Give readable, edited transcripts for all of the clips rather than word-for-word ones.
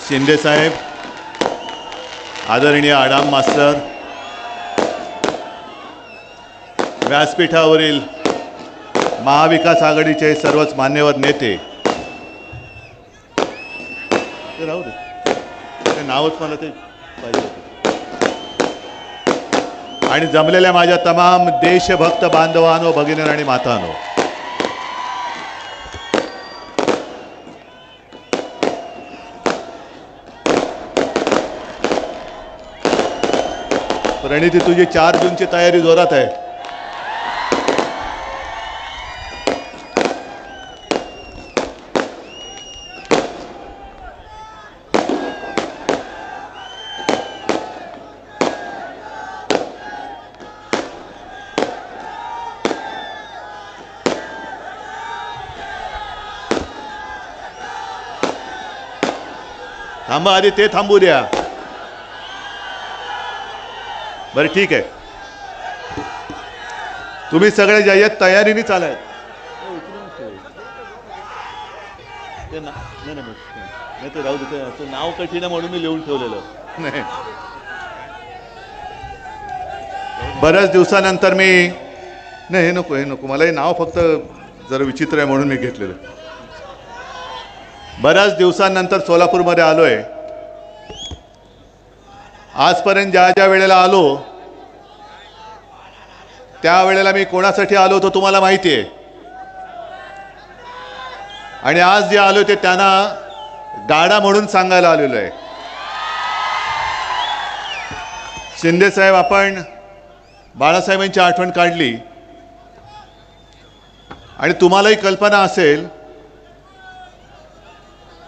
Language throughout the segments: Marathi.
शिंदे साहेब, आदरणीय आडाम मास्तर, व्यासपीठावरील महाविकास आघाडीचे सर्वच मान्यवर नेते, राहू दे ते नावच मला ते पाहिजे होते, आणि जमलेल्या माझ्या तमाम देशभक्त बांधवांनो, भगिनी आणि मातांनो, प्रणिती, तुझी 4 जूनची तयारी जोरात आहे. थांबा, आधी ते थांबू द्या. बरं ठीक आहे, तुम्ही सगळे ज्या आहेत तयारीने चालाय. नाही ते राहू दे, ते नाव कठीण आहे म्हणून मी लिहून ठेवलेलं नाही. बऱ्याच दिवसानंतर मी नाही, हे नको, हे नको मला, हे नाव फक्त जरा विचित्र आहे म्हणून मी घेतलेलं. बऱ्याच दिवसांनंतर सोलापूरमध्ये आलोय. आजपर्यंत ज्या ज्या वेळेला आलो त्यावेळेला मी कोणासाठी आलो होतो तुम्हाला माहिती आहे, आणि आज जे आलो ते त्यांना गाडा म्हणून सांगायला आलेलो आहे. शिंदे साहेब, आपण बाळासाहेबांची आठवण काढली, आणि तुम्हालाही कल्पना असेल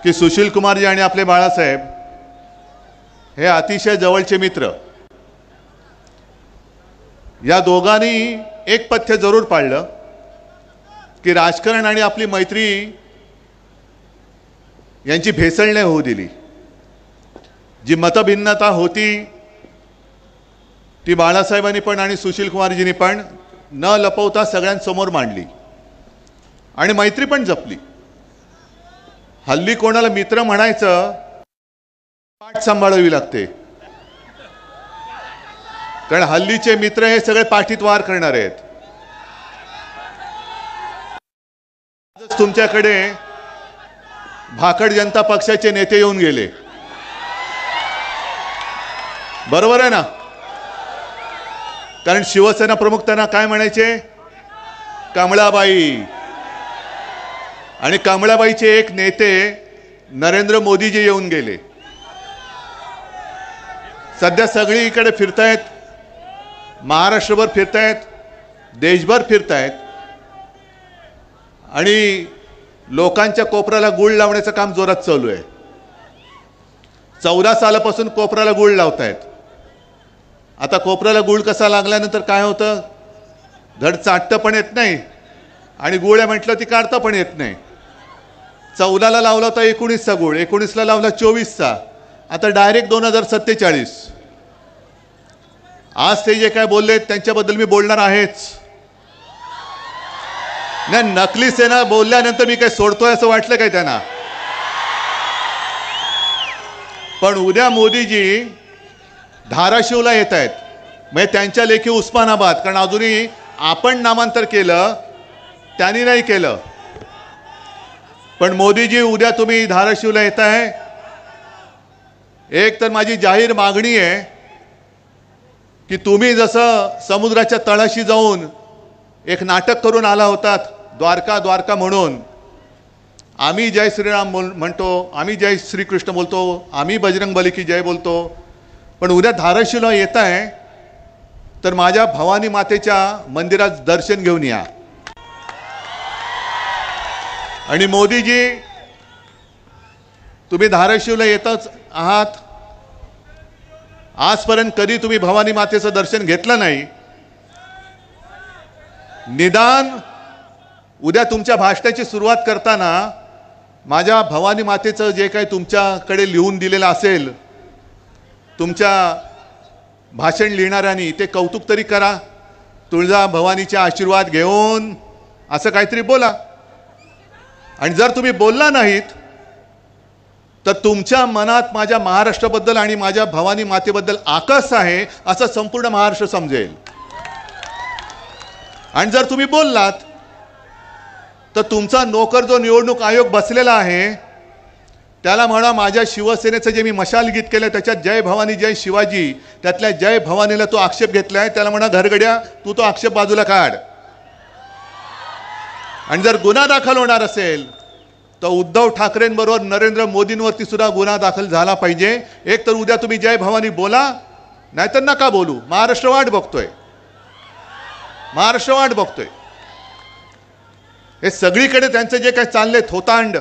की सुशील कुमारजी आणि आपले बाळासाहेब हे अतिशय जवळचे मित्र. या दोघांनी एक पथ्य जरूर पाळलं की राजकारण आणि आपली मैत्री यांची भेसळ नाही होऊ दिली. जी मतभिन्नता होती ती बाळासाहेबांनी पण आणि सुशील कुमारजींनी पण न लपवता सगळ्यांसमोर मांडली, आणि मैत्री पण जपली. हल्ली कोणाला मित्र म्हणायचं पाठ सांभाळावी लागते, कारण हल्लीचे मित्र हे सगळे पाठीत वार करणार आहेत. तुमच्याकडे भाकड जनता पक्षाचे नेते येऊन गेले, बरोबर आहे ना? कारण शिवसेना प्रमुख त्यांना काय म्हणायचे? कमळाबाई. आणि कमळाबाईचे एक नेते नरेंद्र मोदीजी येऊन गेले. सध्या सगळी इकडे फिरतायत, महाराष्ट्रभर फिरतायत, देशभर फिरतायत, आणि लोकांच्या कोपऱ्याला गुळ लावण्याचं काम जोरात चालू आहे. 14 सालापासून कोपऱ्याला गुळ लावतायत. आता कोपऱ्याला गुळ कसा लागल्यानंतर काय होतं? धड चाटतं पण येत नाही, आणि गुळ म्हटलं ती काढता पण येत नाही. 14ला लावला होता 19चा गुळ, 19ला लावला 24चा, आता डायरेक्ट 2047. आज ते जे काय बोलले त्यांच्याबद्दल मी बोलणार आहेच. नाही, नकली सेना बोलल्यानंतर मी काय सोडतोय असं वाटलं काय त्यांना? पण उद्या मोदीजी धाराशिवला येत आहेत, म्हणजे त्यांच्या लेखी उस्मानाबाद, कारण अजूनही आपण नामांतर केलं, त्यांनी नाही केलं. पण मोदीजी उद्या तुम्ही धाराशिवला येत आहे. एक तर माझी जाहीर मागणी आहे की तुम्ही जसं समुद्राच्या तळाशी जाऊन एक नाटक करून आला होतात, द्वारका द्वारका म्हणून, आम्ही जय श्रीराम म्हणतो, आम्ही जय श्रीकृष्ण बोलतो, आम्ही बजरंग बली की जय बोलतो, पण उद्या धाराशिवला येत आहे तर माझ्या भवानी मातेच्या मंदिरात दर्शन घेऊन या. आणि मोदीजी, तुम्ही धाराशिवला येतच आहात, आजपर्यंत कधी तुम्ही भवानी मातेचं दर्शन घेतलं नाही. निदान उद्या तुमच्या भाषणाची सुरुवात करताना माझ्या भवानी मातेचं जे काही तुमच्याकडे लिहून दिलेलं असेल, तुमच्या भाषण लिहिणाऱ्यांनी, ते कौतुक तरी करा. तुळजा भवानीचे आशीर्वाद घेऊन असं काहीतरी बोला. आणि जर तुम्ही बोलला नाहीत तर तुमच्या मनात माझ्या महाराष्ट्राबद्दल आणि माझ्या भवानी मातेबद्दल आकस आहे असं संपूर्ण महाराष्ट्र समजेल. आणि जर तुम्ही बोललात तर तुमचा नोकर जो निवडणूक आयोग बसलेला आहे त्याला म्हणा माझ्या शिवसेनेचं जे मी मशाल गीत केलं त्याच्यात जय भवानी जय शिवाजी त्यातल्या जय भवानीला तो आक्षेप घेतलाय त्याला म्हणा घरगड्या तू तो आक्षेप बाजूला काढ. आणि जर गुन्हा दाखल होणार असेल तर उद्धव ठाकरेंबरोबर नरेंद्र मोदींवरती सुद्धा गुन्हा दाखल झाला पाहिजे. एक तर उद्या तुम्ही जय भवानी बोला नाहीतर नका बोलू. महाराष्ट्र वाट बघतोय. महाराष्ट्र वाट बघतोय. हे सगळीकडे त्यांचे जे काही चालले थोतांड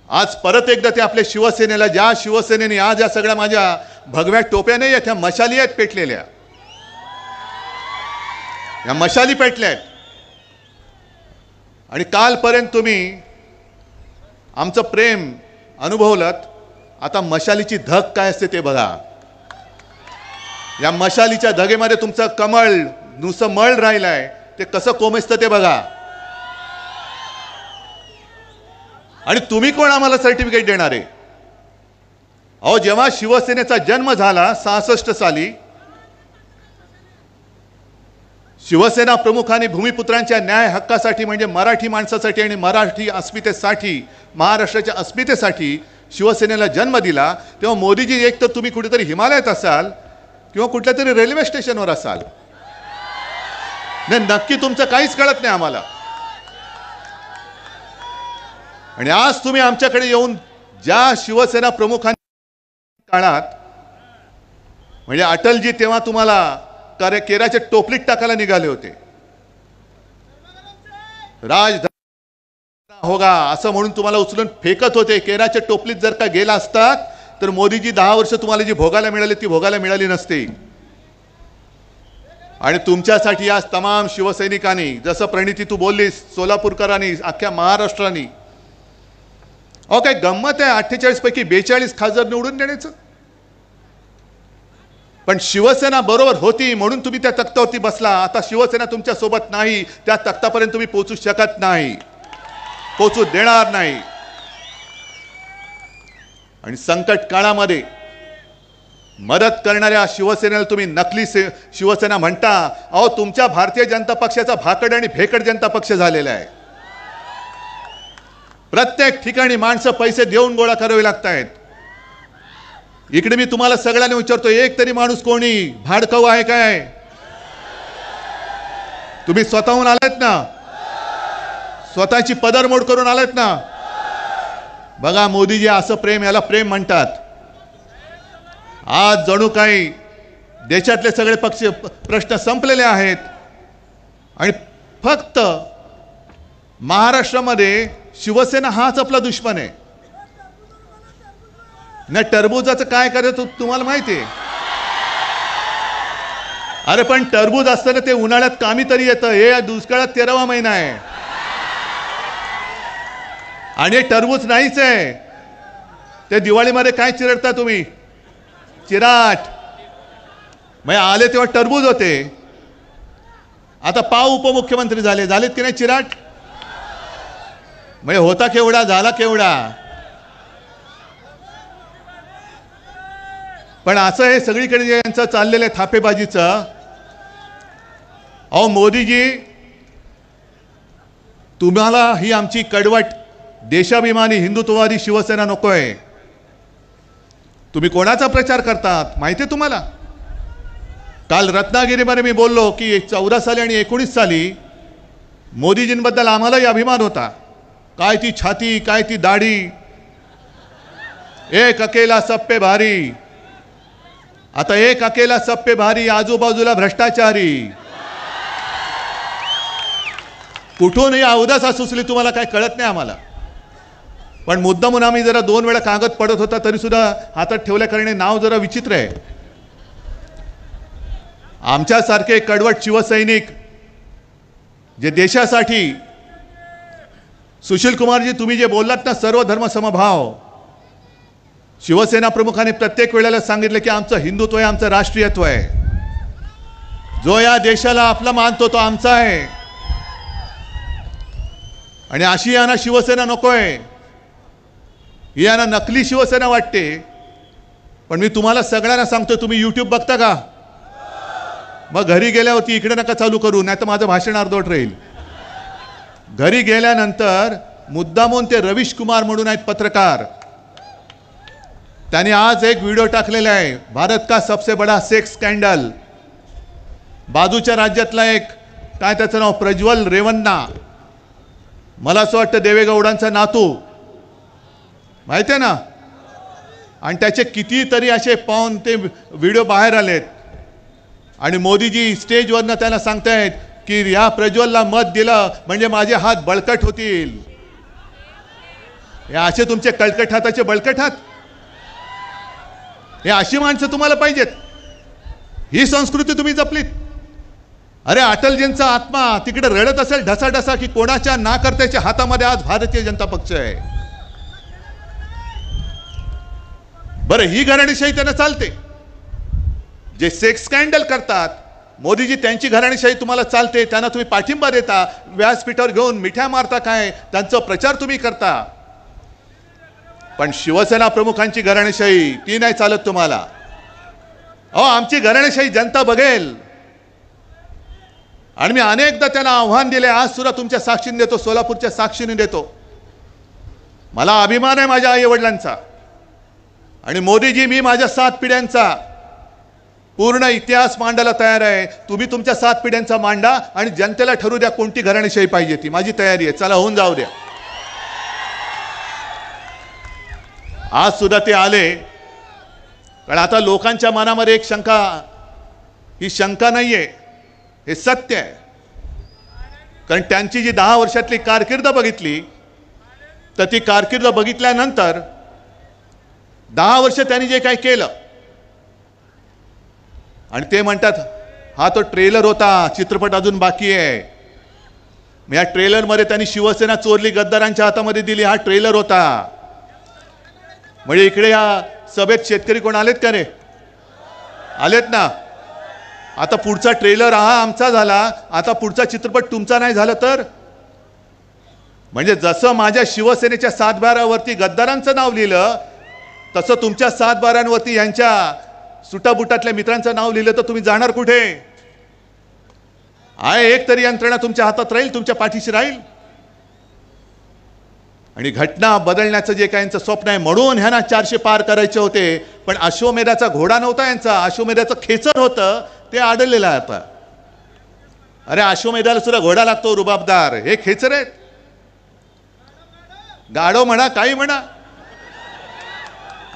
आज परत एकदा ते आपल्या शिवसेनेला ज्या शिवसेनेने आज या सगळ्या माझ्या भगव्या टोप्या नाही आहेत ह्या मशाली आहेत पेटलेल्या. या मशाली पेटल्या आहेत. आणि कालपर्यंत तुम्ही आमचं प्रेम अनुभवलं आता मशालीची धग काय असते ते बघा. या मशालीच्या धगेमध्ये तुमचं कमळ नुसतं मळ राहिलंय ते कसं कोमेजतं ते बघा. आणि तुम्ही कोण आम्हाला सर्टिफिकेट देणार आहे? अहो जेव्हा शिवसेनेचा जन्म झाला 66 साली शिवसेना प्रमुखांनी भूमिपुत्रांच्या न्याय हक्कासाठी म्हणजे मराठी माणसासाठी आणि मराठी अस्मितेसाठी महाराष्ट्राच्या अस्मितेसाठी शिवसेनेला जन्म दिला तेव्हा मोदीजी एक तर तुम्ही कुठेतरी हिमालयात असाल किंवा कुठल्या तरी रेल्वे स्टेशनवर असाल. नाही नक्की तुमचं काहीच कळत नाही आम्हाला. आणि आज तुम्ही आमच्याकडे येऊन ज्या शिवसेना प्रमुखांनी काळात म्हणजे अटलजी तेव्हा तुम्हाला केराच्या टोपलीत टाकायला निघाले होते. राजधानी होगा असं म्हणून तुम्हाला उचलून फेकत होते. केराच्या टोपलीत जर का गेला असतात तर मोदीजी 10 वर्ष तुम्हाला जी भोगायला मिळाली ती भोगायला मिळाली नसती. आणि तुमच्यासाठी आज तमाम शिवसैनिकांनी जसं प्रणिती तू बोललीस सोलापूरकरांनी अख्ख्या महाराष्ट्राने अहो काय गंमत आहे 48 पैकी 42 खासदार निवडून देण्याचं. पण शिवसेना बरोबर होती म्हणून तुम्ही त्या तख्तावरती बसला. आता शिवसेना तुमच्या सोबत नाही त्या तख्तापर्यंत तुम्ही पोहोचू शकत नाही पोहोचू देणार नाही. आणि संकट काळामध्ये मदत करणाऱ्या शिवसेनेला तुम्ही नकली शिवसेना म्हणता. अहो तुमच्या भारतीय जनता पक्षाचा भाकड आणि भेकड जनता पक्ष झालेला आहे. प्रत्येक ठिकाणी माणसं पैसे देऊन गोळा करावे लागत आहेत. इकडे मी तुम्हाला सगळ्यांना विचारतो एक तरी माणूस कोणी भाडकाऊ आहे काय? तुम्ही स्वतःहून आलात ना? स्वतःची पदरमोड करून आलात ना? बघा मोदीजी असं प्रेम याला प्रेम म्हणतात. आज जणू काही देशातले सगळे पक्ष प्रश्न संपलेले आहेत आणि फक्त महाराष्ट्रामध्ये शिवसेना हाच आपला दुश्मन आहे. ना टरबूजाचं काय करायचं तुम्हाला माहिती आहे? अरे पण टरबूज असताना ते उन्हाळ्यात कामी तरी येतं. हे दुष्काळात 13वा महिना आहे आणि टरबूज नाहीच आहे. ते दिवाळीमध्ये काय चिरडता तुम्ही? चिराट. मग आले तेव्हा टरबूज होते. आता पाव उपमुख्यमंत्री झालेत की नाही चिराट? म्हणजे होता केवढा झाला केवढा. पण असं हे सगळीकडे जे यांचं चाललेलं आहे थापेबाजीचं. अहो मोदीजी तुम्हाला ही आमची कडवट देशाभिमानी हिंदुत्ववादी शिवसेना नकोय. तुम्ही कोणाचा प्रचार करतात माहिती आहे तुम्हाला? काल रत्नागिरीमध्ये मी बोललो की 14 साली आणि 19 साली मोदीजींबद्दल आम्हालाही अभिमान होता. काय ती छाती काय ती दाढी. एक अकेला सब पे भारी. आता एक अकेला सब पे भारी आजूबाजूला भ्रष्टाचारी. कुठूनही अवदासा सुचली तुम्हाला काय कळत नाही आम्हाला. पण मुद्दामून आम्ही जरा 2 वेळा कागद पडत होता तरी सुद्धा हातात ठेवल्या करणे नाव जरा विचित्र आहे. आमच्यासारखे कडवट शिवसैनिक जे देशासाठी सुशील कुमारजी तुम्ही जे बोललात ना सर्व धर्म समभाव. शिवसेना प्रमुखांनी प्रत्येक वेळेला सांगितलं की आमचं हिंदुत्व आहे आमचं राष्ट्रीयत्व आहे. जो या देशाला आपला मानतो तो आमचा आहे. आणि अशी यांना शिवसेना नकोय. ही यांना नकली शिवसेना वाटते, पण मी तुम्हाला सगळ्यांना सांगतो, तुम्ही YouTube बघता का? मग घरी गेल्यावरती इकडे नका चालू करू, नाही तर माझं भाषण अर्धवट राहील. घरी गेल्यानंतर मुद्दामून ते रवीश कुमार म्हणून आहेत पत्रकार, त्यांनी आज एक व्हिडिओ टाकलेला आहे, भारत का सबसे बड़ा सेक्स स्कॅन्डल. बाजूच्या राज्यातला एक काय त्याचं नाव प्रज्वल रेवन्ना, मला असं वाटतं देवेगौडांचा नातू, माहिती आहे ना, आणि त्याचे कितीतरी असे पाहून ते व्हिडिओ बाहेर आलेत. आणि मोदीजी स्टेजवरनं त्यांना सांगतायत की या प्रज्वलला मत दिलं म्हणजे माझे हात बळकट होतील. हे असे तुमचे कळकट हाताचे बळकट हात, हे अशी माणसं तुम्हाला पाहिजेत? ही संस्कृती तुम्ही जपलीत? अरे अटलजींचा आत्मा तिकडे रडत असेल ढसाढसा की कोणाच्या नाकर्त्याच्या हातामध्ये आज भारतीय जनता पक्ष आहे. बरं, ही घराणेशाही त्यांना चालते. जे सेक्स स्कॅन्डल करतात मोदीजी, त्यांची घराणेशाही तुम्हाला चालते, त्यांना तुम्ही पाठिंबा देता, व्यासपीठावर घेऊन मिठ्या मारता, काय त्यांचा प्रचार तुम्ही करता. पण शिवसेना प्रमुखांची घराणेशाही ती नाही चालत तुम्हाला. अहो, आमची घराणेशाही जनता बघेल. आणि मी अनेकदा त्यांना आव्हान दिले, आज सुद्धा तुमच्या साक्षीने देतो, सोलापूरच्या साक्षीने देतो. मला अभिमान आहे माझ्या आई वडिलांचा, आणि मोदीजी मी माझ्या 7 पिढ्यांचा पूर्ण इतिहास मांडायला तयार आहे. तुम्ही तुमच्या 7 पिढ्यांचा मांडा आणि जनतेला ठरू द्या कोणती घराणेशाही पाहिजे ती. माझी तयारी आहे, चला होऊन जाऊ द्या. आज सुद्धा ते आले, कारण आता लोकांच्या मनामध्ये एक शंका, ही शंका नाहीये, हे सत्य आहे. कारण त्यांची जी 10 वर्षातली कारकीर्द बघितली, तर ती कारकीर्द बघितल्यानंतर 10 वर्ष त्यांनी जे काही केलं, आणि ते म्हणतात हा तो ट्रेलर होता, चित्रपट अजून बाकी आहे. या ट्रेलरमध्ये त्यांनी शिवसेना चोरली, गद्दारांच्या हातामध्ये दिली, हा ट्रेलर होता. म्हणजे इकडे या सभेत शेतकरी कोण आलेत का रे? आलेत ना. आता पुढचा ट्रेलर हा आमचा झाला, आता पुढचा चित्रपट तुमचा नाही झाला तर? म्हणजे जसं माझ्या शिवसेनेच्या 7/12वरती गद्दारांचं नाव लिहिलं, तसं तुमच्या 7/12वरती यांच्या सुटाबुटातल्या मित्रांचं नाव लिहिलं तर तुम्ही जाणार कुठे? आहे एक तरी यंत्रणा तुमच्या हातात राहील, तुमच्या पाठीशी राहील. आणि घटना बदलण्याचं जे काही यांचं स्वप्न आहे, म्हणून ह्यांना 400 पार करायचे होते. पण अश्वमेधाचा घोडा नव्हता यांचा, अश्वमेधाचं खेचर होतं, ते आढळलेलं आहे आता. अरे अश्वमेधाला सुद्धा घोडा लागतो रुबाबदार, हे खेचर आहेत. गाढव म्हणा, काही म्हणा,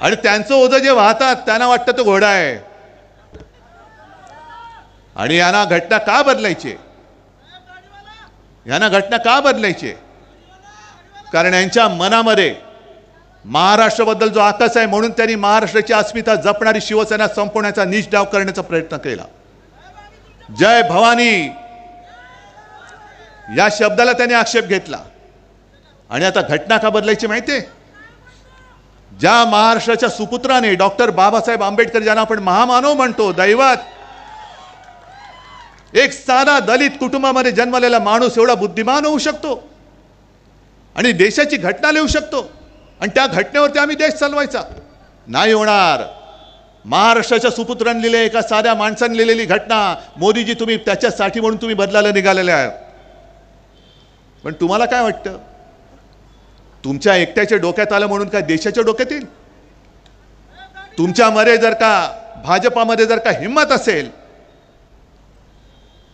आणि त्यांचं ओझं जे वाहतात त्यांना वाटतं तो घोडा आहे. आणि यांना घटना का बदलायची? यांना घटना का बदलायची? कारण यांच्या मनामध्ये महाराष्ट्राबद्दल जो आकस आहे, म्हणून त्यांनी महाराष्ट्राची अस्मिता जपणारी शिवसेना संपवण्याचा नीच डाव करण्याचा प्रयत्न केला. जय भवानी या शब्दाला त्यांनी आक्षेप घेतला. आणि आता घटना का बदलायची माहिती आहे? ज्या महाराष्ट्राच्या सुपुत्राने डॉक्टर बाबासाहेब आंबेडकर, ज्यांना आपण महामानव म्हणतो, दैवत, एक साधा दलित कुटुंबामध्ये जन्मलेला माणूस एवढा बुद्धिमान होऊ शकतो आणि देशाची घटना लिहू शकतो, आणि त्या घटनेवरती आम्ही देश चालवायचा? नाही होणार. महाराष्ट्राच्या सुपुत्रांनी लिहिले, एका साध्या माणसाने लिहिलेली घटना, मोदीजी तुम्ही त्याच्यासाठी म्हणून तुम्ही बदलायला निघालेले आहात. पण तुम्हाला काय वाटतं? तुमच्या एकट्याच्या डोक्यात आलं म्हणून काय देशाच्या डोक्यात येईल? तुमच्यामध्ये जर का, भाजपामध्ये जर का हिम्मत असेल,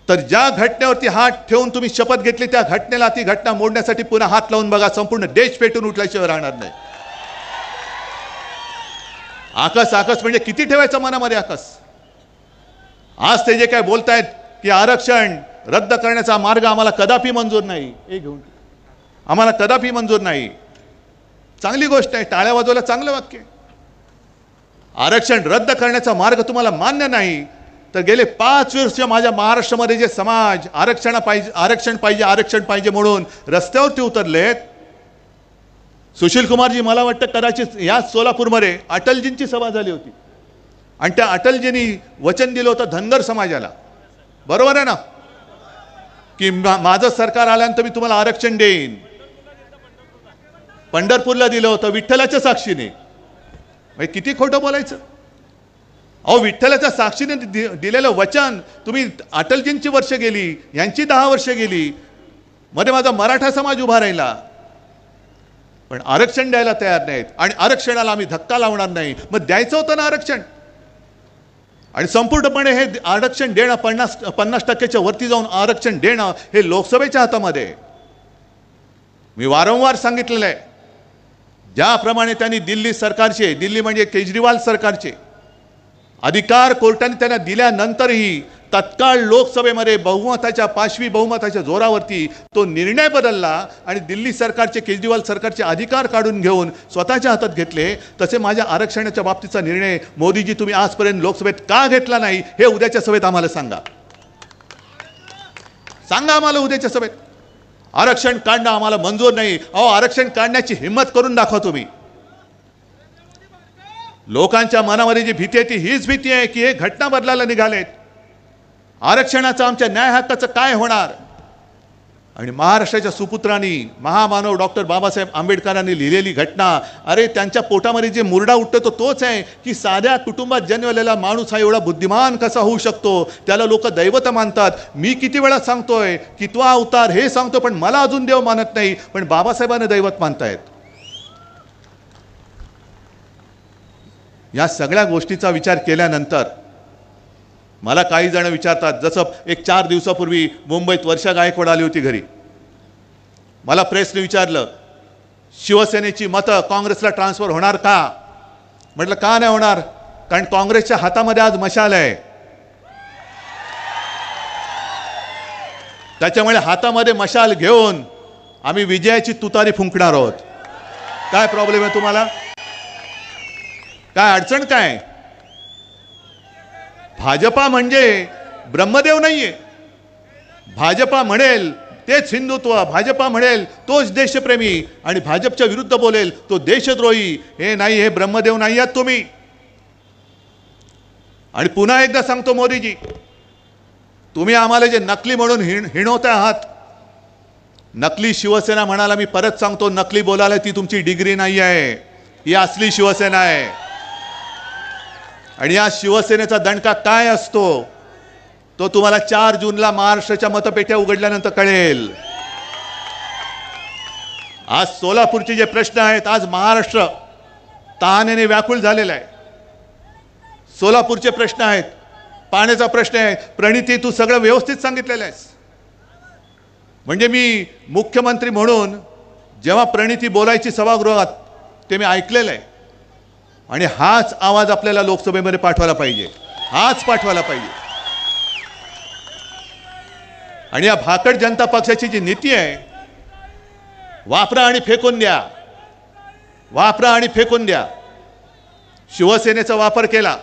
तर ज्या घटनेवरती हात ठेवून तुम्ही शपथ घेतली, त्या घटनेला, ती घटना मोडण्यासाठी पुन्हा हात लावून बघा, संपूर्ण देश पेटून उठल्याशिवाय राहणार नाही. आकस आकस म्हणजे किती ठेवायचं मनामध्ये आकस? आज ते जे काय बोलतायत की आरक्षण रद्द करण्याचा मार्ग आम्हाला कदापि मंजूर नाही, हे घेऊन आम्हाला कदापि मंजूर नाही. चांगली गोष्ट आहे, टाळ्या वाजवायला चांगलं वाक्य. आरक्षण रद्द करण्याचा मार्ग तुम्हाला मान्य नाही, तर गेले 5 वर्ष माझ्या महाराष्ट्रामध्ये जे समाज आरक्षण पाहिजे म्हणून रस्त्यावरती उतरलेत. सुशील कुमारजी, मला वाटतं कदाचित या सोलापूरमध्ये अटलजींची सभा झाली होती, आणि त्या अटलजींनी वचन दिलं होतं धनगर समाजाला, बरोबर आहे ना, की माझं सरकार आल्यानंतर मी तुम्हाला आरक्षण देईन. पंढरपूरला दिलं होतं विठ्ठलाच्या साक्षीने. म्हणजे किती खोटं बोलायचं. अहो विठ्ठलाच्या साक्षीने दिलेलं वचन तुम्ही, अटलजींची वर्ष गेली, यांची 10 वर्ष गेली, मध्ये माझा मराठा समाज उभा राहिला, पण आरक्षण द्यायला तयार नाहीत. आणि आरक्षणाला आम्ही धक्का लावणार नाही. मग द्यायचं होतं ना आरक्षण. आणि संपूर्णपणे हे आरक्षण देणं, 50% वरती जाऊन आरक्षण देणं हे लोकसभेच्या हातामध्ये. मी वारंवार सांगितलेलं आहे, ज्याप्रमाणे त्यांनी दिल्ली सरकारचे, दिल्ली म्हणजे केजरीवाल सरकारचे अधिकार कोर्टाने त्यांना दिल्यानंतरही तत्काळ लोकसभेमध्ये बहुमताच्या, 5वी बहुमताच्या जोरावरती तो निर्णय बदलला आणि दिल्ली सरकारचे, केजरीवाल सरकारचे अधिकार काढून घेऊन स्वतःच्या हातात घेतले. तसे माझ्या आरक्षणाच्या बाबतीचा निर्णय मोदीजी तुम्ही आजपर्यंत लोकसभेत का घेतला नाही हे उद्याच्या सभेत आम्हाला सांगा. सांगा आम्हाला उद्याच्या सभेत. आरक्षण काढणं आम्हाला मंजूर नाही. अहो आरक्षण काढण्याची हिंमत करून दाखवा तुम्ही. लोकांच्या मनामध्ये जी भीती आहे ती हीच भीती आहे की हे घटना बदलायला निघालेत. आरक्षणाचं, आमच्या न्याय हक्काचं काय होणार. आणि महाराष्ट्राच्या सुपुत्रांनी, महामानव डॉक्टर बाबासाहेब आंबेडकरांनी लिहिलेली घटना, अरे त्यांच्या पोटामध्ये जे मुरडा उठतो तो तोच आहे की साध्या कुटुंबात जन्मलेला माणूस हा एवढा बुद्धिमान कसा होऊ शकतो. त्याला लोक दैवत मानतात. मी किती वेळा सांगतोय की तो अवतार हे सांगतो, पण मला अजून देव मानत नाही, पण बाबासाहेबांना दैवत मानतायत. या सगळ्या गोष्टीचा विचार केल्यानंतर मला काही जण विचारतात, जसं एक 4 दिवसापूर्वी मुंबईत वर्षा गायकवाड आली होती घरी. मला प्रेसने विचारलं, शिवसेनेची मतं काँग्रेसला ट्रान्सफर होणार का. म्हटलं का नाही होणार, कारण काँग्रेसच्या हातामध्ये आज मशाल आहे. त्याच्यामुळे हातामध्ये मशाल घेऊन आम्ही विजयाची तुतारी फुंकणार आहोत. काय प्रॉब्लेम आहे तुम्हाला, काय अडचण काय. भाजपा म्हणजे ब्रह्मदेव नाहीये. भाजपा म्हणेल तेच हिंदुत्व, भाजपा म्हणेल तोच देशप्रेमी, आणि भाजपच्या विरुद्ध बोलेल तो देशद्रोही. हे नाही, हे ब्रह्मदेव नाही आहात तुम्ही. आणि पुन्हा एकदा सांगतो मोदीजी, तुम्ही आम्हाला जे नकली म्हणून हिणवता आहात, नकली शिवसेना म्हणाला, मी परत सांगतो, नकली बोलायला ती तुमची डिग्री नाही आहे, ही असली शिवसेना आहे. आणि या शिवसेनेचा दणका काय असतो तो तुम्हाला 4 जूनला महाराष्ट्राच्या मतपेट्या उघडल्यानंतर कळेल. आज सोलापूरचे जे प्रश्न आहेत, आज महाराष्ट्र तहानेने व्याकुळ झालेला आहे. सोलापूरचे प्रश्न आहेत, पाण्याचा प्रश्न आहे. प्रणिती, तू सगळं व्यवस्थित सांगितलेलं आहेस. म्हणजे मी मुख्यमंत्री म्हणून जेव्हा प्रणिती बोलायची सभागृहात ते मी ऐकलेलं आहे. आणि हाच आवाज आपल्याला लोकसभेमध्ये पाठवायला पाहिजे, हाच पाठवायला पाहिजे. आणि या भाकड जनता पक्षाची जी नीती आहे, वापरा आणि फेकून द्या, वापरा आणि फेकून द्या. शिवसेनेचा वापर केला.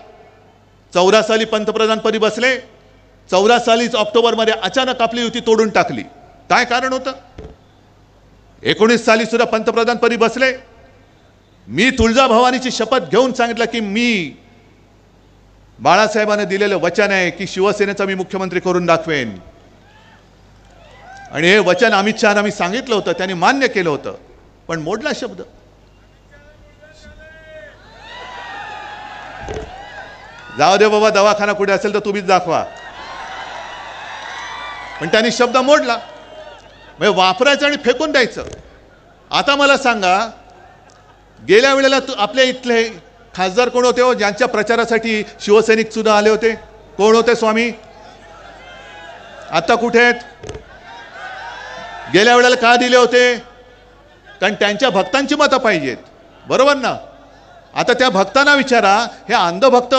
14 साली पंतप्रधानपदी बसले. 14 सालीच ऑक्टोबरमध्ये अचानक आपली युती तोडून टाकली. काय कारण होतं. 19 साली सुद्धा पंतप्रधानपदी बसले. मी तुळजाभवानीची शपथ घेऊन सांगितलं की मी बाळासाहेबांना दिलेलं वचन आहे की शिवसेनेचा मी मुख्यमंत्री करून दाखवेन. आणि हे वचन अमित शहाना मी सांगितलं होतं, त्यांनी मान्य केलं होतं, पण मोडला शब्द. जाऊ दे बाबा, दवाखाना कुठे असेल तर तुम्हीच दाखवा. पण त्यांनी शब्द मोडला. म्हणजे वापरायचं आणि फेकून द्यायचं. आता मला सांगा, गेल्या वेळेला आपल्या इथले खासदार कोण होते हो ज्यांच्या प्रचारासाठी शिवसैनिक सुद्धा आले होते. कोण होते स्वामी. आता कुठे आहेत. गेल्या वेळेला का दिले होते, कारण त्यांच्या भक्तांची मतं पाहिजेत, बरोबर ना. आता त्या भक्तांना विचारा, हे अंधभक्त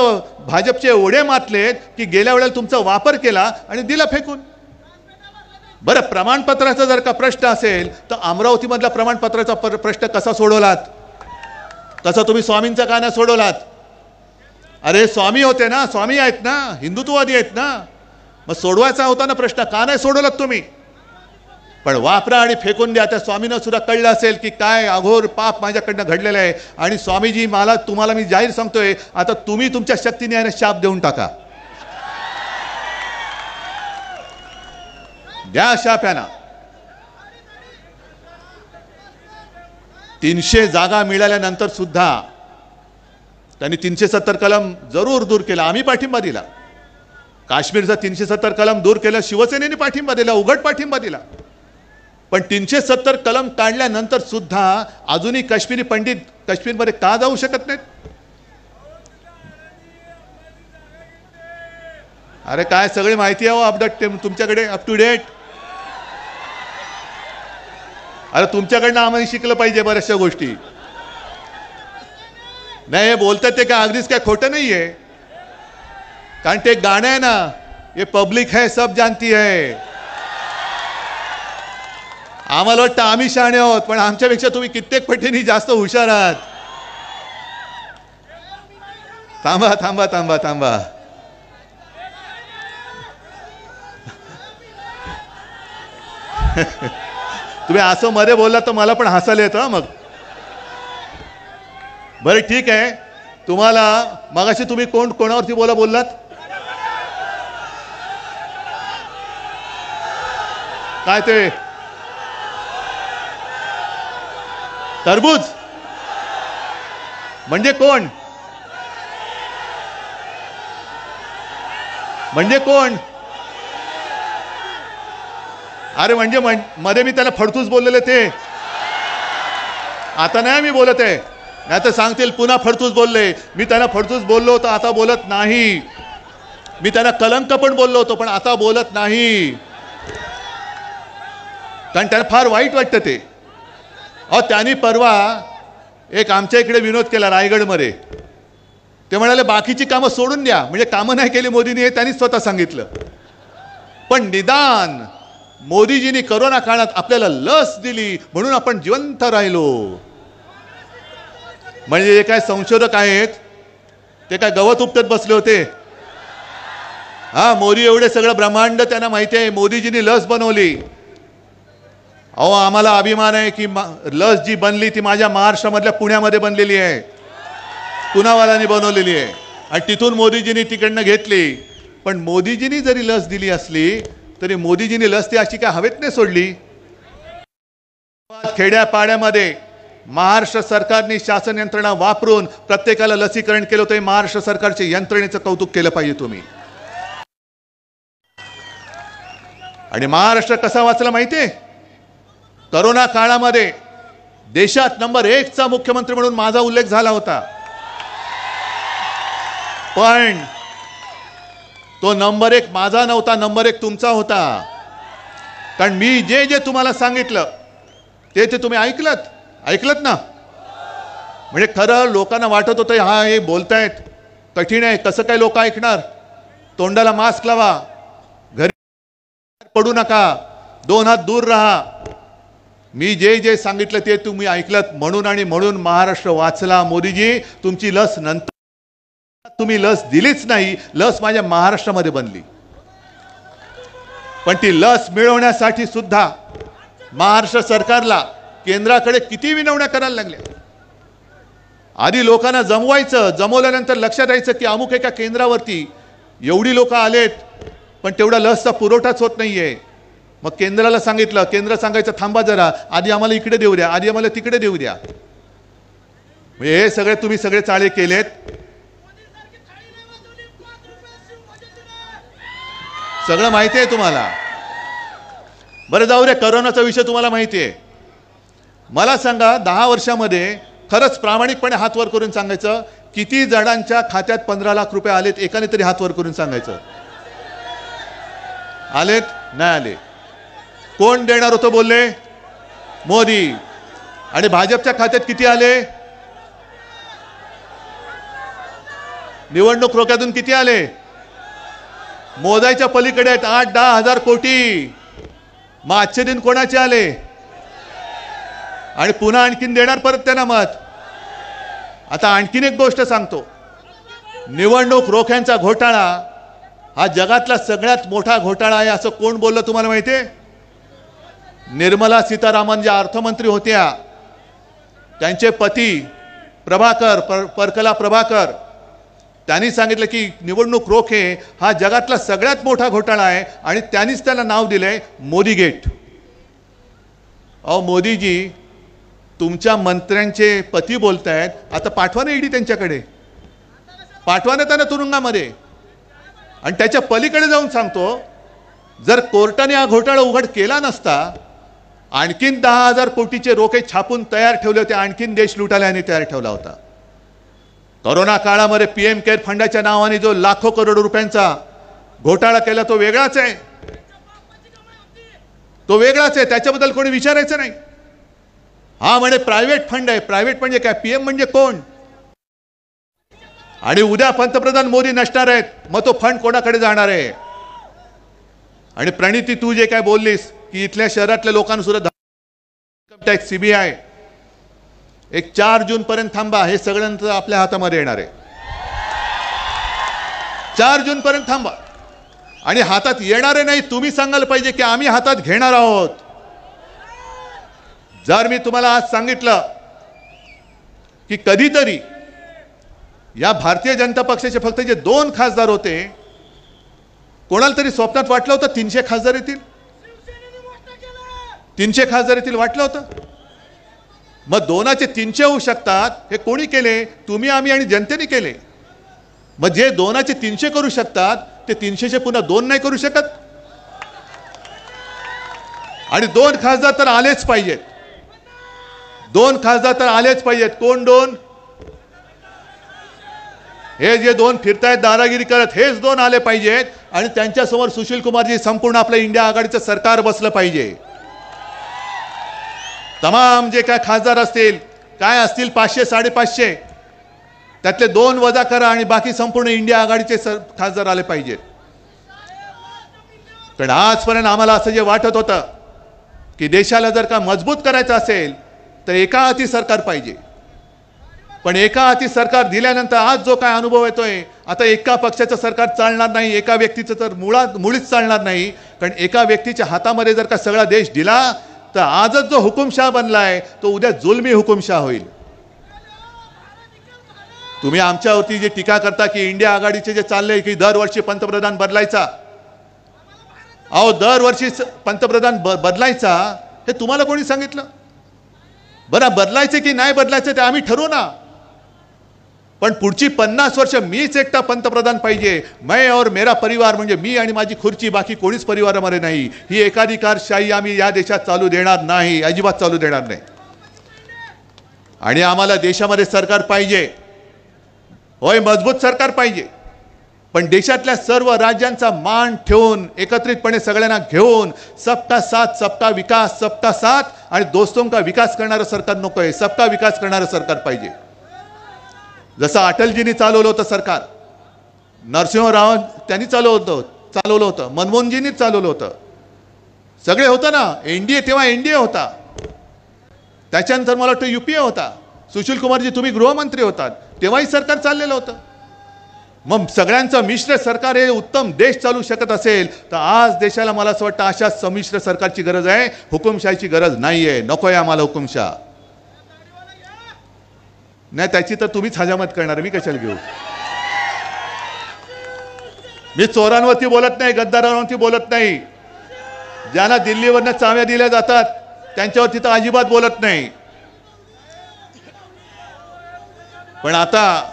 भाजपचे एवढे मातलेत की गेल्या वेळेला तुमचा वापर केला आणि दिला फेकून. बरं, प्रमाणपत्राचा जर का प्रश्न असेल तर अमरावतीमधला प्रमाणपत्राचा प्रश्न कसा सोडवलात. तसा तुम्ही स्वामींचा का नाही सोडवलात. अरे स्वामी होते ना, स्वामी आहेत ना, हिंदुत्ववादी आहेत ना, मग सोडवायचा होता ना प्रश्न, का नाही सोडवलात तुम्ही. पण वापरा आणि फेकून द्या. त्या स्वामींना सुद्धा कळलं असेल की काय अघोर पाप माझ्याकडनं घडलेलं आहे. आणि स्वामीजी, तुम्हाला मी जाहीर सांगतोय, आता तुम्ही तुमच्या शक्तीने याने शाप देऊन टाका. द्या शाप यांना. 300 जागा मिळाल्यानंतर सुद्धा त्यांनी 370 कलम जरूर दूर केला, आम्ही पाठिंबा दिला. काश्मीरचा 370 कलम दूर केलं, शिवसेनेने पाठिंबा दिला, उघड पाठिंबा दिला. पण 370 कलम काढल्यानंतर सुद्धा अजूनही काश्मीरी पंडित काश्मीरमध्ये का जाऊ शकत नाहीत? अरे काय सगळी माहिती आहे अपडेट तुमच्याकडे, अप टू डेट. अरे तुमच्याकडनं आम्हाला शिकलं पाहिजे बऱ्याचशा गोष्टी. नाही हे बोलतात ते काय अगदीच काय खोटं नाहीये, कारण ते गाणं आहे ना, ये पब्लिक है सब जानती है. आम्हाला वाटतं आम्ही शहाणे आहोत, पण आमच्यापेक्षा तुम्ही कित्येक पटीने जास्त हुशार आहात. थांबा थांबा थांबा थांबा. तुम्ही असं मध्ये बोललात तर मला पण हसायला येतं मग. बरं ठीक आहे, तुम्हाला मगाशी तुम्ही कोणावरती बोललात? काय ते टरबूज म्हणजे कोण? म्हणजे कोण? अरे म्हणजे मध्ये मी त्याला फडतूस बोललेले ते. आता नाही मी बोलत आहे, नाही तर सांगतील पुन्हा फडतूस बोलले. मी त्याला फडतूस बोललो होतो, आता बोलत नाही. मी त्याला कलंक पण बोललो होतो, पण आता बोलत नाही, कारण त्याला फार वाईट वाटतं ते. त्यांनी परवा एक आमच्या इकडे विनोद केला रायगडमध्ये. ते म्हणाले बाकीची कामं सोडून द्या, म्हणजे कामं नाही केली मोदींनी, हे त्यांनी स्वतः सांगितलं. पण निदान मोदीजींनी करोना काळात आपल्याला लस दिली म्हणून आपण जिवंत राहिलो. म्हणजे जे काय संशोधक आहेत ते काय गवत उपटत बसले होते? मोदी एवढे सगळं ब्रह्मांड त्यांना माहिती आहे, मोदीजींनी लस बनवली. आम्हाला अभिमान आहे की लस जी बनली ती माझ्या महाराष्ट्रामधल्या पुण्यामध्ये बनलेली आहे, पुनावालांनी बनवलेली आहे, आणि तिथून मोदीजींनी तिकडनं घेतली. पण मोदीजींनी जरी लस दिली असली तरी मोदीजींनी लस ती अशी काय हवेत नाही सोडली. खेड्यापाड्यामध्ये महाराष्ट्र सरकारने शासन यंत्रणा वापरून प्रत्येकाला लसीकरण केलं होतं. महाराष्ट्र सरकारच्या यंत्रणेचं कौतुक केलं पाहिजे तुम्ही. आणि महाराष्ट्र कसा वाचला माहितीये? करोना काळामध्ये देशात नंबर 1चा मुख्यमंत्री म्हणून माझा उल्लेख झाला होता. पण तो नंबर 1 माझा नव्हता, नंबर 1 तुमचा होता. कारण मी जे जे तुम्हाला सांगितलं ते ते तुम्ही ऐकलत ना. म्हणजे खरं लोकांना वाटत होतं हे बोलतायत कठीण आहे, कसं काय लोक ऐकणार. तोंडाला मास्क लावा, घरी पडू नका, 2 हात दूर राहा. मी जे जे सांगितलं ते तुम्ही ऐकलत, म्हणून आणि म्हणून महाराष्ट्र वाचला. मोदीजी तुमची लस नंतर, तुम्ही लस दिलीच नाही. लस माझ्या महाराष्ट्रामध्ये बनली. पण ती लस मिळवण्यासाठी सुद्धा महाराष्ट्र सरकारला केंद्राकडे किती विनवण्या करायला लागल्या. आधी लोकांना जमवायचं, जमवल्यानंतर लक्षात यायचं की अमुक एका केंद्रावरती एवढी लोक आलेत पण तेवढा लसचा पुरवठाच होत नाहीये. मग केंद्राला सांगितलं, केंद्र सांगायचं थांबा जरा, आधी आम्हाला इकडे देऊ द्या, आधी आम्हाला तिकडे देऊ द्या. हे सगळे तुम्ही सगळे चाळे केलेत. सगळं माहिती आहे तुम्हाला. बरं जाऊ रे, करोनाचा विषय तुम्हाला माहिती आहे. मला सांगा 10 वर्षामध्ये खरंच प्रामाणिकपणे हात वर करून सांगायचं किती जणांच्या खात्यात 15 लाख रुपये आलेत? एकाने तरी हात वर करून सांगायचं. आलेत? नाही आले. कोण देणार होतं बोलले? मोदी. आणि भाजपच्या खात्यात किती आले? निवडणूक रोख्यातून किती आले? मोजायच्या पलीकडे आहेत, 8-10 हजार कोटी. मग आजचे दिन कोणाचे आले? आणि पुन्हा आणखीन देणार परत त्यांना मत. आता आणखीन एक गोष्ट सांगतो, निवडणूक रोख्यांचा घोटाळा हा जगातला सगळ्यात मोठा घोटाळा आहे असं कोण बोललं तुम्हाला माहिती आहे? निर्मला सीतारामन ज्या अर्थमंत्री होत्या त्यांचे पती प्रभाकर, परकला प्रभाकर, त्यांनी सांगितलं की निवडणूक रोखे हा जगातला सगळ्यात मोठा घोटाळा आहे आणि त्यांनीच त्याला नाव दिलंय मोदी गेट. मोदीजी तुमच्या मंत्र्यांचे पती बोलतायत, आता पाठवा ना ईडी त्यांच्याकडे, पाठवा ना त्यांना तुरुंगामध्ये. आणि त्याच्या पलीकडे जाऊन सांगतो, जर कोर्टाने हा घोटाळा उघड केला नसता, आणखीन 10,000 कोटीचे रोखे छापून तयार ठेवले होते, आणखीन देश लुटायला यांनी तयार ठेवला होता. कोरोना काळामध्ये पीएम केअर फंडाच्या नावाने जो लाखो करोड रुपयांचा घोटाळा केला तो वेगळाच आहे, तो वेगळाच आहे, त्याच्याबद्दल कोणी विचारायचं नाही. हा म्हणे प्रायव्हेट फंड आहे, प्रायव्हेट म्हणजे काय, पीएम म्हणजे कोण? आणि उद्या पंतप्रधान मोदी नसणार आहेत, मग तो फंड कोणाकडे जाणार आहे? आणि प्रणिती, तू जे काय बोललीस की इथल्या शहरातल्या लोकांना सुद्धा इन्कम टॅक्स, सीबीआय, एक 4 जून पर्यंत थांबा, हे सगळ्यांचं आपल्या हातामध्ये येणार आहे. 4 जून पर्यंत थांबा. आणि हातात येणारे नाही, तुम्ही सांगायला पाहिजे की आम्ही हातात घेणार आहोत. जर मी तुम्हाला आज सांगितलं की कधीतरी या भारतीय जनता पक्षाचे फक्त जे 2 खासदार होते, कोणाला तरी स्वप्नात वाटलं होतं 300 खासदार येतील, 300 खासदार येतील वाटलं होतं? मग 2चे 300 होऊ शकतात, हे कोणी केले? तुम्ही, आम्ही आणि जनतेने केले. मग जे 2चे 300 करू शकतात, ते 300चे पुन्हा 2 नाही करू शकत? आणि 2 खासदार तर आलेच पाहिजेत, 2 खासदार तर आलेच पाहिजेत. कोण 2? हे जे 2 फिरतायत दादागिरी करत, हेच 2 आले पाहिजेत. आणि त्यांच्यासमोर सुशील कुमारजी, संपूर्ण आपलं इंडिया आघाडीचं सरकार बसलं पाहिजे. तमाम जे काय खासदार असतील, काय असतील 500 550, त्यातले 2 वजा करा आणि बाकी संपूर्ण इंडिया आघाडीचे खासदार आले पाहिजेत. पण आजपर्यंत आम्हाला असं जे वाटत होतं की देशाला जर का मजबूत करायचं असेल तर एका हाती सरकार पाहिजे. पण एका हाती सरकार दिल्यानंतर आज जो काय अनुभव येतोय, आता एका पक्षाचं सरकार चालणार नाही, एका व्यक्तीचं तर मुळीच चालणार नाही. कारण एका व्यक्तीच्या हातामध्ये जर का सगळा देश दिला, तर आजच जो हुकुमशाह बनलाय तो उद्या जुलमी हुकुमशाह होईल. तुम्ही आमच्यावरती जे टीका करता की इंडिया आघाडीचे जे चाललंय की दरवर्षी पंतप्रधान बदलायचा, अहो दरवर्षी पंतप्रधान बदलायचा, हे तुम्हाला कोणी सांगितलं? बरं, बदलायचे की नाही बदलायचे ते आम्ही ठरवू ना. पण पुढची 50 वर्ष मीच एकटा पंतप्रधान पाहिजे, मैं और मेरा परिवार, म्हणजे मी आणि माझी खुर्ची, बाकी कोणीच परिवारामध्ये नाही. ही एकाधिकारशाही आम्ही या देशात चालू देणार नाही, अजिबात चालू देणार नाही. आणि आम्हाला देशामध्ये सरकार पाहिजे, होय मजबूत सरकार पाहिजे, पण देशातल्या सर्व राज्यांचा मान ठेवून, एकत्रितपणे सगळ्यांना घेऊन, सबका साथ सबका विकास, सबका साथ आणि दोस्तों का विकास करणारं सरकार नको आहे, सबका विकास करणारं सरकार पाहिजे. जसं अटलजींनी चालवलं होतं सरकार, नरसिंहराव त्यांनी चालवलं होतं, मनमोहनजींनी चालवलं होतं, सगळे होतं ना. एनडीए, तेव्हा एनडीए होता, त्याच्यानंतर मला वाटतं यूपीए होता. सुशील कुमारजी तुम्ही गृहमंत्री होतात, तेव्हाही सरकार चाललेलं होतं. मग सगळ्यांचं मिश्र सरकार हे उत्तम देश चालू शकत असेल तर आज देशाला मला असं वाटतं अशा संमिश्र सरकारची गरज आहे, हुकुमशाहीची गरज नाही आहे. नको आहे आम्हाला हुकुमशाह. नाही, त्याची तर तुम्हीच हजामत करणार, मी कशाला घेऊ? मी चोरांवरती बोलत नाही, गद्दारांवरती बोलत नाही, ज्यांना दिल्लीवरनं चाव्या दिल्या जातात त्यांच्यावरती तर अजिबात बोलत नाही. पण आता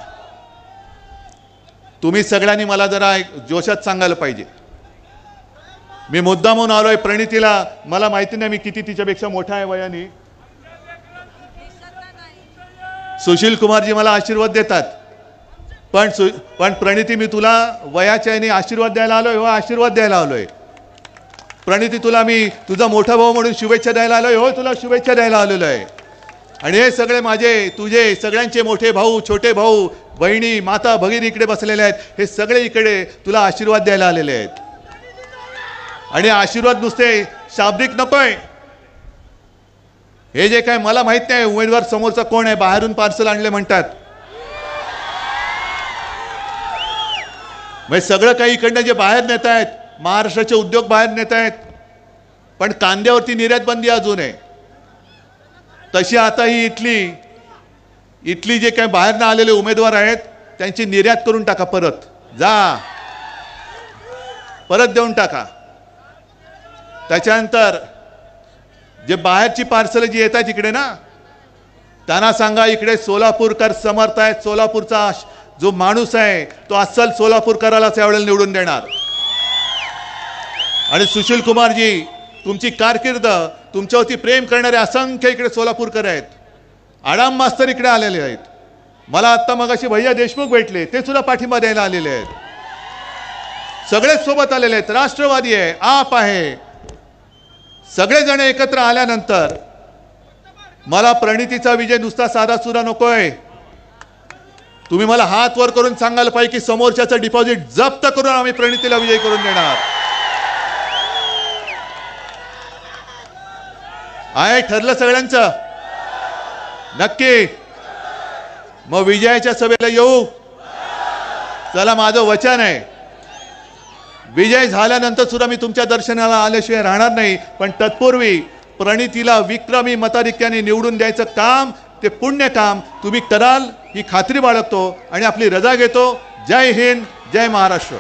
तुम्ही सगळ्यांनी मला जरा जोशात सांगायला पाहिजे. मी मुद्दाम म्हणून आलोय प्रणितीला, मला माहिती नाही मी किती तिच्यापेक्षा मोठा आहे वयाने. सुशील कुमारजी मला आशीर्वाद देतात, पण प्रणिती, मी तुला वयाच्या याने आशीर्वाद द्यायला आलोय, हो आशीर्वाद द्यायला आलोय. प्रणिती, तुला मी तुझा मोठा भाऊ म्हणून शुभेच्छा द्यायला आलोय, हो तुला शुभेच्छा द्यायला आलेलो आहे. आणि हे सगळे माझे, तुझे सगळ्यांचे मोठे भाऊ, छोटे भाऊ, बहिणी, माता भगिनी इकडे बसलेले आहेत, हे सगळे इकडे तुला आशीर्वाद द्यायला आलेले आहेत. आणि आशीर्वाद नुसते शाब्दिक नकोय. हे जे काय मला माहित नाही उमेदवार समोरचा कोण आहे, बाहेरून पार्सल आणले म्हणतात. म्हणजे सगळं काही इकडनं जे बाहेर नेत आहेत, महाराष्ट्राचे उद्योग बाहेर नेत आहेत, पण कांद्यावरती निर्यात बंदी अजून आहे. तशी आता ही इथली जे काही बाहेरनं आलेले उमेदवार आहेत त्यांची निर्यात करून टाका, परत देऊन टाका. त्याच्यानंतर जे बाहेरची पार्सल जी येतात इकडे ना, त्यांना सांगा इकडे सोलापूरकर समर्थ आहेत, सोलापूरचा जो माणूस आहे तो अस्सल सोलापूरकरालाच यावेळेला निवडून देणार. आणि सुशील कुमारजी, तुमची कारकीर्द, तुमच्यावरती प्रेम करणारे असंख्य इकडे सोलापूरकर आहेत. आडाम मास्तर इकडे आलेले आहेत. मला आत्ता मगाशी भैया देशमुख भेटले, ते सुद्धा पाठिंबा द्यायला आलेले आहेत. सगळेच सोबत आलेले आहेत. राष्ट्रवादी आहे, आप आहे, सगळेजण एकत्र आल्यानंतर मला प्रणितीचा विजय नुसता साधा सुद्धा नकोय. तुम्ही मला हात वर करून सांगायला पाहिजे की समोरच्याचं डिपॉझिट जप्त करून आम्ही प्रणितीला विजय करून देणार. आहे ठरलं सगळ्यांचं? नक्की. मग विजयाच्या सभेला येऊ. चला, माझं वचन आहे, विजय झाल्यानंतर सुद्धा मी तुमच्या दर्शनाला आल्याशिवाय राहणार नाही. पण तत्पूर्वी प्रणितीला विक्रमी मताधिक्याने निवडून द्यायचं काम, ते पुण्य काम तुम्ही कराल ही खात्री बाळगतो आणि आपली रजा घेतो. जय हिंद, जय महाराष्ट्र.